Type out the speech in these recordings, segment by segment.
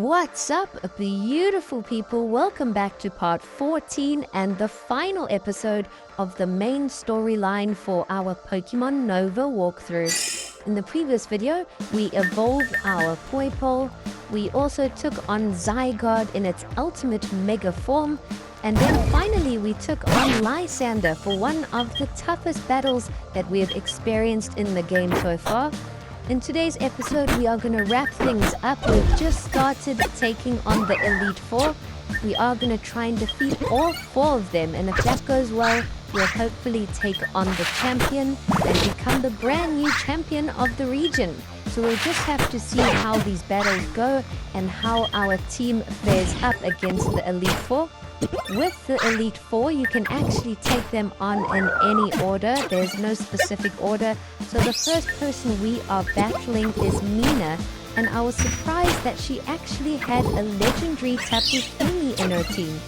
What's up, beautiful people? Welcome back to part 14 and the final episode of the main storyline for our Pokemon Nova walkthrough. In the previous video, we evolved our Poipole, we also took on Zygarde in its ultimate mega form, and then finally we took on Lysander for one of the toughest battles that we have experienced in the game so far. In today's episode, we are going to wrap things up. We've just started taking on the Elite Four. We are going to try and defeat all four of them, and if that goes well, we'll hopefully take on the champion and become the brand new champion of the region. So we'll just have to see how these battles go and how our team fares up against the Elite Four. With the Elite Four, you can actually take them on in any order. There's no specific order. So the first person we are battling is Mina, and I was surprised that she actually had a legendary Tapu Fini in her team.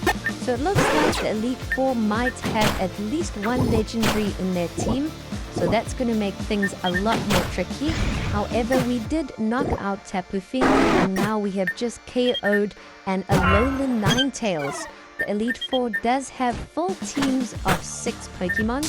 So it looks like the Elite Four might have at least one legendary in their team. So that's going to make things a lot more tricky. However, we did knock out Tapu Fini, and now we have just KO'd an Alolan Ninetales. The Elite Four does have full teams of 6 Pokemon,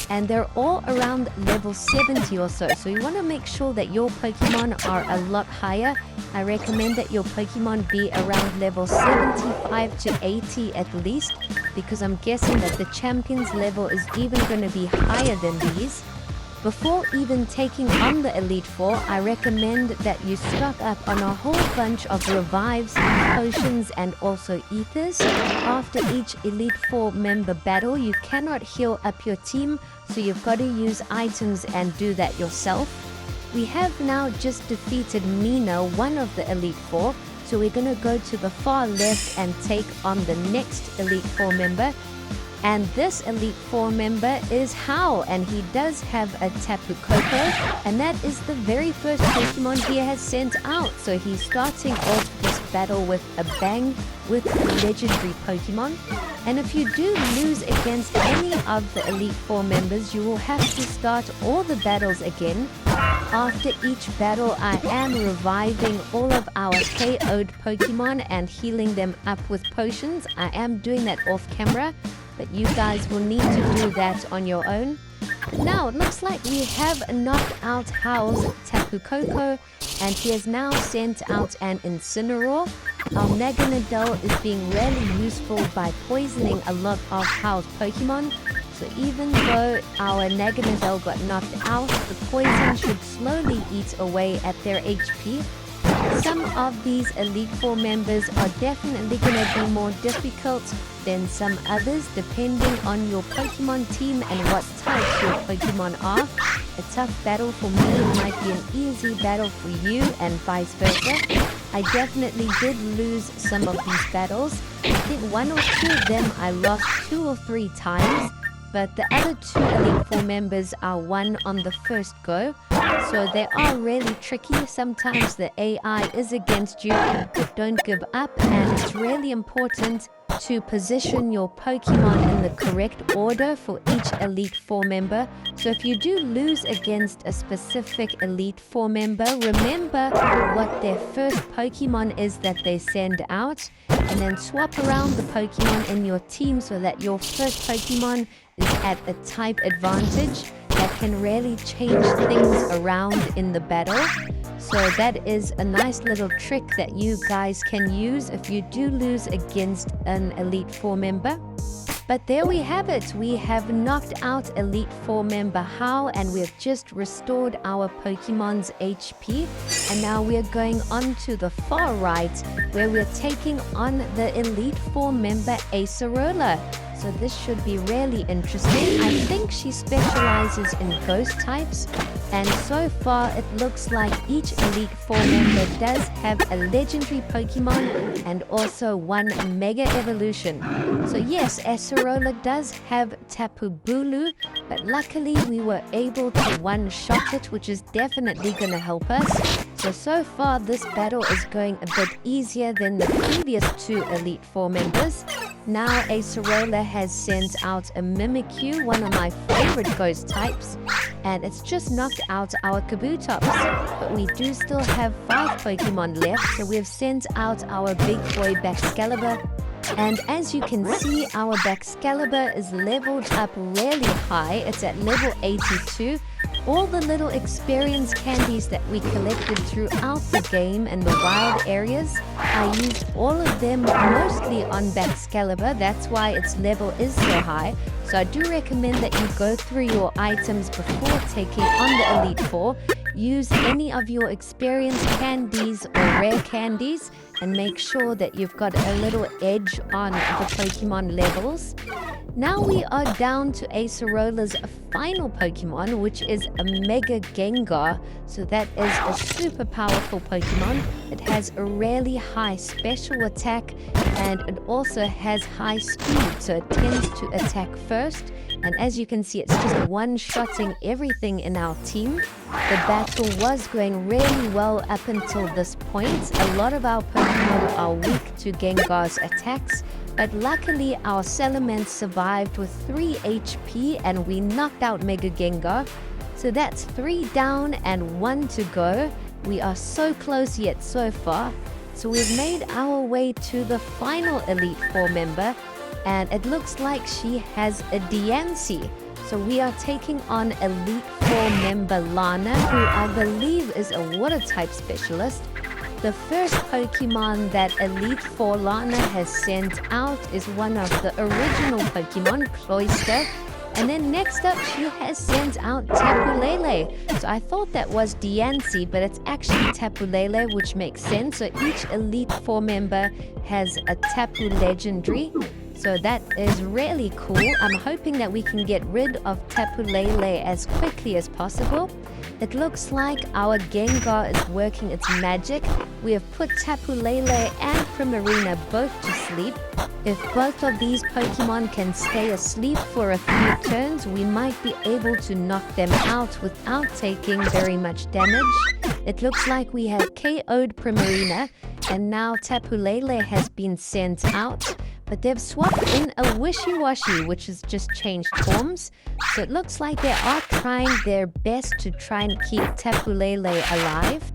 and they're all around level 70 or so. So you want to make sure that your Pokemon are a lot higher. I recommend that your Pokemon be around level 75 to 80 at least, because I'm guessing that the champion's level is even going to be higher than these. Before even taking on the Elite Four, I recommend that you stock up on a whole bunch of revives, potions, and also ethers. After each Elite Four member battle, you cannot heal up your team, so you've got to use items and do that yourself. We have now just defeated Mina, one of the Elite Four, so we're going to go to the far left and take on the next Elite Four member. And this Elite Four member is Howal, and he does have a Tapu Koko, and that is the very first Pokemon he has sent out. So he's starting off this battle with a bang with legendary Pokemon. And if you do lose against any of the Elite Four members, you will have to start all the battles again. After each battle, I am reviving all of our KO'd Pokemon and healing them up with potions. I am doing that off camera, but you guys will need to do that on your own. Now, it looks like we have knocked out Howl's Tapu Koko, and he has now sent out an Incineroar. Our Naganadel is being really useful by poisoning a lot of Howl's Pokemon. So even though our Naganadel got knocked out, the poison should slowly eat away at their HP. Some of these Elite Four members are definitely going to be more difficult than some others, depending on your Pokemon team and what types your Pokemon are. A tough battle for me might be an easy battle for you, and vice versa. I definitely did lose some of these battles. I think 1 or 2 of them I lost 2 or 3 times, but the other 2 Elite Four members are won on the first go. So they are really tricky. Sometimes the AI is against you, but don't give up, and it's really important to position your Pokemon in the correct order for each Elite Four member. So if you do lose against a specific Elite Four member, remember what their first Pokemon is that they send out, and then swap around the Pokemon in your team so that your first Pokemon is at a type advantage. That can really change things around in the battle. So that is a nice little trick that you guys can use if you do lose against an Elite Four member. But there we have it. We have knocked out Elite Four member Howal, and we've just restored our Pokemon's HP. And now we're going on to the far right, where we're taking on the Elite Four member Acerola. So this should be really interesting. I think she specializes in ghost types, and so far it looks like each Elite Four member does have a legendary Pokemon and also 1 Mega Evolution. So yes, Acerola does have Tapu Bulu, but luckily we were able to one-shot it, which is definitely going to help us. So far this battle is going a bit easier than the previous 2 Elite Four members. Now Acerola has sent out a Mimikyu, one of my favorite ghost types. and it's just knocked out our Kabutops. But we do still have 5 Pokemon left, so we've sent out our big boy Baxcalibur. And as you can see, our Baxcalibur is leveled up really high. It's at level 82. All the little experience candies that we collected throughout the game and the wild areas, I used all of them mostly on Baxcalibur. That's why its level is so high. So I do recommend that you go through your items before taking on the Elite Four. Use any of your experience candies or rare candies and make sure that you've got a little edge on the Pokemon levels. Now we are down to Acerola's final Pokemon, which is a Mega Gengar. So that is a super powerful Pokemon. It has a really high special attack and it also has high speed. So it tends to attack first. And as you can see, it's just one-shotting everything in our team. The battle was going really well up until this point. A lot of our Pokemon are weak to Gengar's attacks. But luckily, our Salamence survived with 3 HP and we knocked out Mega Gengar. So that's 3 down and 1 to go. We are so close yet so far. So we've made our way to the final Elite Four member. And it looks like she has a Diancie. So we are taking on Elite Four member Lana, who I believe is a water type specialist. The first Pokemon that Elite Four Lana has sent out is one of the original Pokemon, Cloyster. And then next up, she has sent out Tapu Lele. So I thought that was Diancie, but it's actually Tapu Lele, which makes sense. So each Elite Four member has a Tapu Legendary. So that is really cool. I'm hoping that we can get rid of Tapu Lele as quickly as possible. It looks like our Gengar is working its magic. We have put Tapu Lele and Primarina both to sleep. If both of these Pokemon can stay asleep for a few turns, we might be able to knock them out without taking very much damage. It looks like we have KO'd Primarina, and now Tapu Lele has been sent out. But they've swapped in a Wishy-Washy, which has just changed forms. So it looks like they are trying their best to try and keep Tapu Lele alive.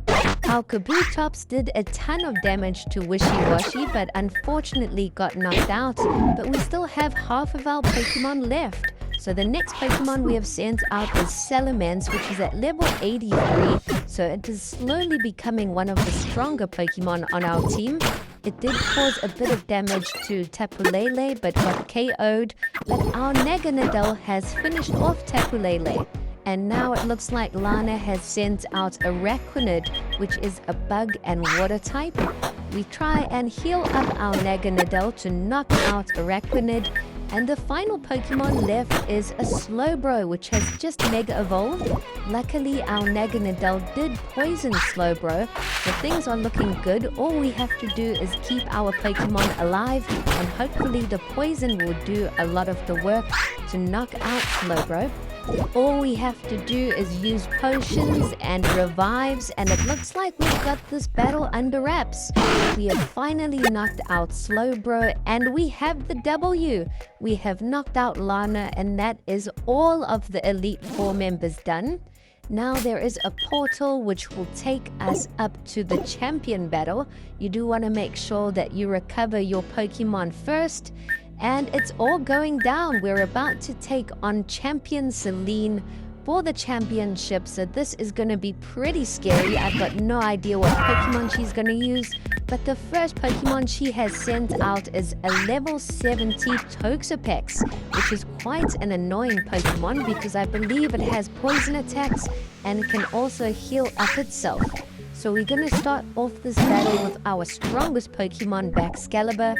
Our Kabutops did a ton of damage to Wishy-Washy, but unfortunately got knocked out. But we still have half of our Pokemon left. So the next Pokemon we have sent out is Salamence, which is at level 83. So it is slowly becoming one of the stronger Pokemon on our team. It did cause a bit of damage to Tapu Lele, but got KO'd. But our Naganadel has finished off Tapu Lele. And now it looks like Lana has sent out Araquanid, which is a bug and water type. We try and heal up our Naganadel to knock out Araquanid. And the final Pokemon left is a Slowbro, which has just Mega Evolved. Luckily, our Naganadel did poison Slowbro, so things are looking good. All we have to do is keep our Pokemon alive, and hopefully the poison will do a lot of the work to knock out Slowbro. All we have to do is use potions and revives, and it looks like we've got this battle under wraps. We have finally knocked out Slowbro, and we have the W. We have knocked out Lana, and that is all of the Elite Four members done. Now there is a portal which will take us up to the champion battle. You do want to make sure that you recover your Pokemon first. And it's all going down. We're about to take on Champion Selene for the championship, so this is going to be pretty scary. I've got no idea what Pokemon she's going to use, but the first Pokemon she has sent out is a level 70 Toxapex, which is quite an annoying Pokemon because I believe it has poison attacks and it can also heal up itself. So we're going to start off this battle with our strongest Pokemon, Baxcalibur.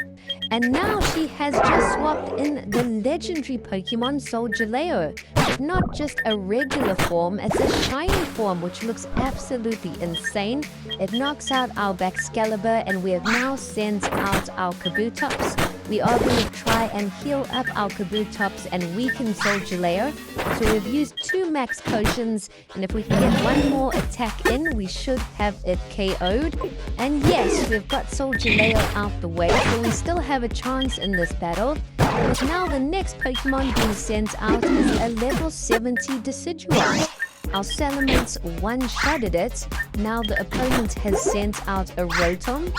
And now she has just swapped in the legendary Pokemon Solgaleo. But not just a regular form, it's a shiny form, which looks absolutely insane. It knocks out our Baxcalibur, and we have now sent out our Kabutops. We are going to try and heal up our Kabutops and weaken Solgaleo. So we've used 2 max potions, and if we can get one more attack in, we should have it KO'd. And yes, we've got Solgaleo out the way, so we still still have a chance in this battle. But now the next Pokemon being sent out is a level 70 Decidueye. Our Salamence one-shotted it. Now the opponent has sent out a Rotom.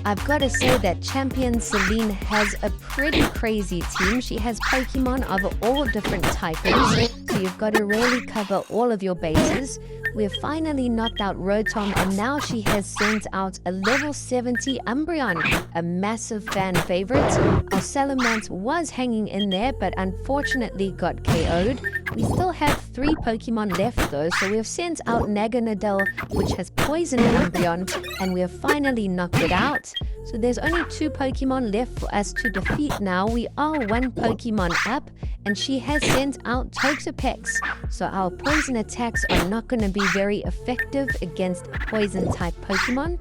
I've got to say that Champion Selene has a pretty crazy team. She has Pokemon of all different typings, so you've got to really cover all of your bases. We've finally knocked out Rotom, and now she has sent out a level 70 Umbreon, a massive fan favorite. Our Salamence was hanging in there, but unfortunately got KO'd. We still have 3 Pokemon left though, so we have sent out Naganadel, which has poisoned Umbreon, and we have finally knocked it out. So there's only 2 Pokemon left for us to defeat now. We are 1 Pokemon up, and she has sent out Toxapex. So our poison attacks are not going to be very effective against poison-type Pokemon.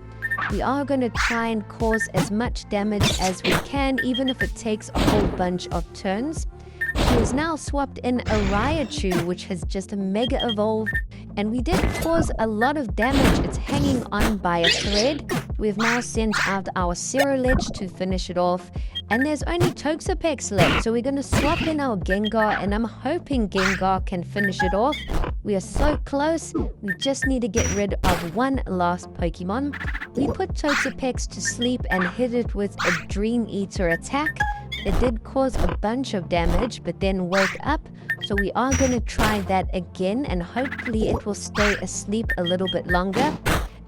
We are going to try and cause as much damage as we can, even if it takes a whole bunch of turns. She has now swapped in a Raichu, which has just a Mega Evolve, and we did cause a lot of damage. It's hanging on by a thread. We've now sent out our Acerola to finish it off, and there's only Toxapex left, so we're going to swap in our Gengar, and I'm hoping Gengar can finish it off. We are so close. We just need to get rid of one last Pokemon. We put Toxapex to sleep and hit it with a Dream Eater attack. It did cause a bunch of damage, but then woke up. So we are going to try that again, and hopefully it will stay asleep a little bit longer.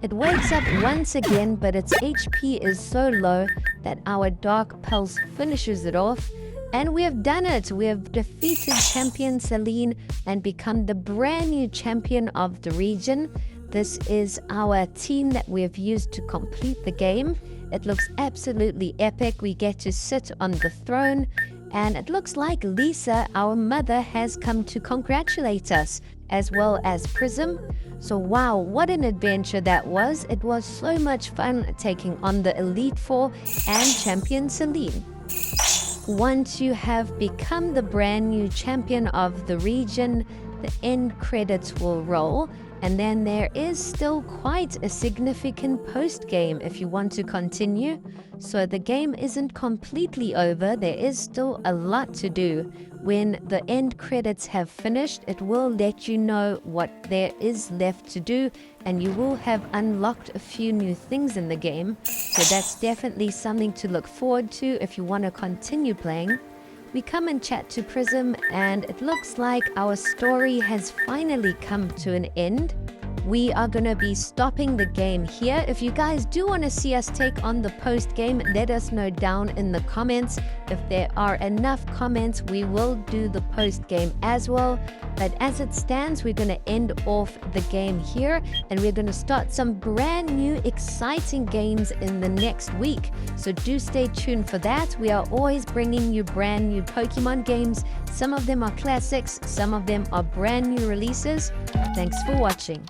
It wakes up once again, but its HP is so low that our Dark Pulse finishes it off. And we have done it! We have defeated Champion Selene and become the brand new champion of the region. This is our team that we have used to complete the game. It looks absolutely epic. We get to sit on the throne, and it looks like Lisa, our mother, has come to congratulate us, as well as Prism. So wow, what an adventure that was. It was so much fun taking on the Elite Four and Champion Selene. Once you have become the brand new champion of the region, the end credits will roll, and then there is still quite a significant post-game if you want to continue. So the game isn't completely over, there is still a lot to do. When the end credits have finished, it will let you know what there is left to do, and you will have unlocked a few new things in the game. So that's definitely something to look forward to if you want to continue playing. We come and chat to Prism, and it looks like our story has finally come to an end. We are going to be stopping the game here. If you guys do want to see us take on the post game, let us know down in the comments. If there are enough comments, we will do the post game as well. But as it stands, we're going to end off the game here, and we're going to start some brand new exciting games in the next week. So do stay tuned for that. We are always bringing you brand new Pokemon games. Some of them are classics, some of them are brand new releases. Thanks for watching.